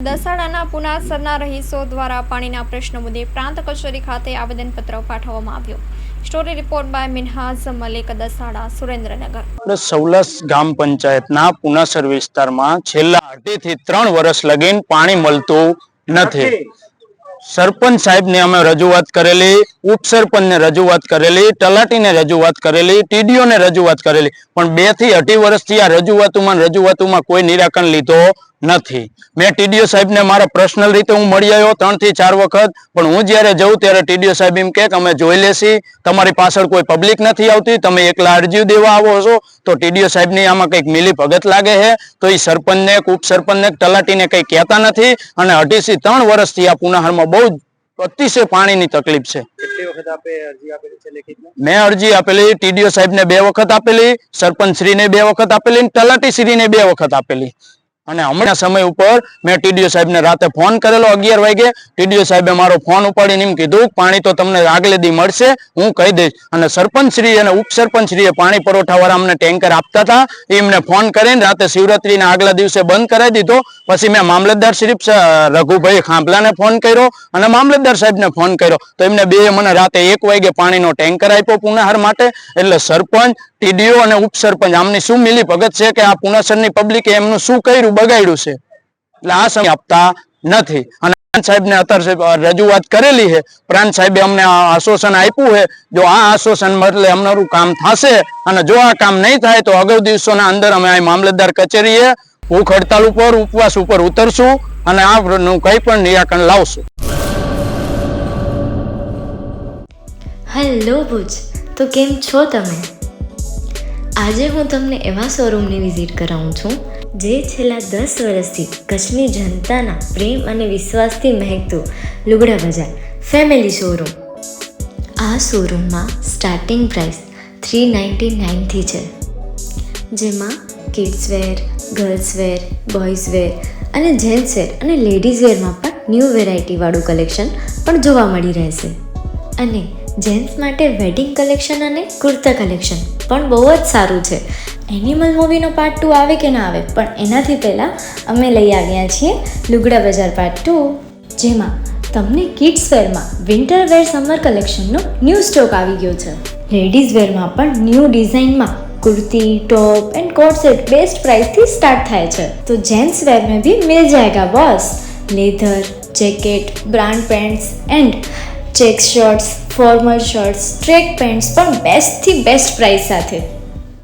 દસાડાના પુનાસરના રહીશો દ્વારા પાણીના પ્રશ્નો મુદ્દે પ્રાંત કચેરી ખાતે આવેદનપત્ર પાઠવવામાં આવ્યું. Story report by Minhaj Malik, Dasada, Surendranagar. Saulas ગામ પંચાયતના પુનાસર વિસ્તારમાં છેલ્લા 2.5 થી 3 વર્ષ લગીન પાણી મળતું નથી. સરપંચ સાહેબને અમે રજૂઆત કરેલી, ઉપસરપંચને રજૂઆત કરેલી, તલાટીને રજૂઆત કરેલી, ટીડીઓને રજૂઆત કરેલી, પણ 2 થી 2.5 વર્ષથી આ રજૂઆતોમાં કોઈ નિરાકરણ લીધો નથી. મેં ટીડીઓ સાહેબને મારા પર્સનલ રીતે હું મળી આવ્યો 3 થી 4 વખત, પણ હું જ્યારે જઉં ત્યારે ટીડીઓ સાહેબ એમ કહે કે અમે જોઈ લેશી, તમારી પાછળ કોઈ પબ્લિક નથી આવતી, તમે એકલા અરજી દેવા આવો છો. તો ટીડીઓ સાહેબની આમાં કંઈક મિલી ભગત લાગે છે. તો એ સરપંચને, ઉપસરપંચને, તલાટીને કંઈ કહેતા નથી અને 2.5 થી 3 વર્ષથી આ પુનાહરમાં બહુ અતિશય પાણીની તકલીફ છે. મેં અરજી આપેલી, ટીડીઓ સાહેબને 2 વખત આપેલી, સરપંચ શ્રીને 2 વખત આપેલી, તલાટી શ્રીને 2 વખત આપેલી. અને હમણાં સમય ઉપર મેં ટીડીઓ સાહેબને રાતે ફોન કરેલો 11 વાગે. ટીડીઓ સાહેબે મારો ફોન ઉપાડીને એમ કીધું પાણી તો તમને આગલે દી મળશે, હું કહી દઈશ. અને સરપંચ શ્રી અને ઉપસરપંચ શ્રીએ પાણી પુરવઠાવાળા અમને ટેન્કર આપતા હતા, એમને ફોન કરીને રાતે શિવરાત્રીના આગલા દિવસે બંધ કરાવી દીધો. પછી મેં મામલતદાર શ્રી રઘુભાઈ ખાંભલાને ફોન કર્યો અને મામલતદાર સાહેબને ફોન કર્યો. તો એમને બે મને રાતે 1 વાગે પાણીનો ટેન્કર આપ્યો પુનાહર માટે. એટલે સરપંચ, ટીડીઓ અને ઉપસરપંચ આમની શું મિલી ભગત છે કે આ પુનાસરની પબ્લિકે એમનું શું કર્યું, બગાડ્યું છે. એટલે આ સમય આપતા નથી. અને પ્રાંત સાહેબને અત્યારે રજૂઆત કરેલી છે. પ્રાંત સાહેબે અમને આશ્વાસન આપ્યું છે, જો આ આશ્વાસન બદલે અમારું કામ થશે અને જો આ કામ નહીં થાય તો અગાઉ દિવસોના અંદર અમે આ મામલતદાર કચેરીએ ભૂખ હડતાલ ઉપર, ઉપવાસ ઉપર ઉતરશું અને આનું કંઈ પણ નિરાકરણ લાવશું. હેલો ભુજ, તો કેમ છો તમે? આજે હું તમને એવા શોરૂમની વિઝિટ કરાવું છું જે છેલ્લા 10 વર્ષથી કચ્છની જનતાના પ્રેમ અને વિશ્વાસથી મહેકતું લુગડા બજાર ફેમિલી શોરૂમ. આ શોરૂમમાં સ્ટાર્ટિંગ પ્રાઇસ 399થી છે, જેમાં kids wear, girls wear, boys wear અને જેન્ટ્સ વેર અને લેડીઝ વેરમાં પણ ન્યૂ વેરાયટીવાળું કલેક્શન પણ જોવા મળી રહેશે. અને જેન્ટ્સ માટે વેડિંગ કલેક્શન અને કુર્તા કલેક્શન પણ બહુ જ સારું છે. એનિમલ મૂવીનો પાર્ટ 2 આવે કે ના આવે, પણ એનાથી પહેલાં અમે લઈ આવ્યા છીએ લુગડા બજાર પાર્ટ 2, જેમાં તમને કિડ્સ વેરમાં વિન્ટર વેર સમર કલેક્શનનો ન્યૂ સ્ટોક આવી ગયો છે. લેડીઝ વેરમાં પણ ન્યૂ ડિઝાઇનમાં kurti, top and coat set best price थी स्टार्ट થાય છે. तो जेंट्स वेयर में भी मिल जाएगा boss. Leather, jacket, brand pants and check shirts, formal shirts, track pants પણ બેસ્ટ થી બેસ્ટ પ્રાઇસ સાથે.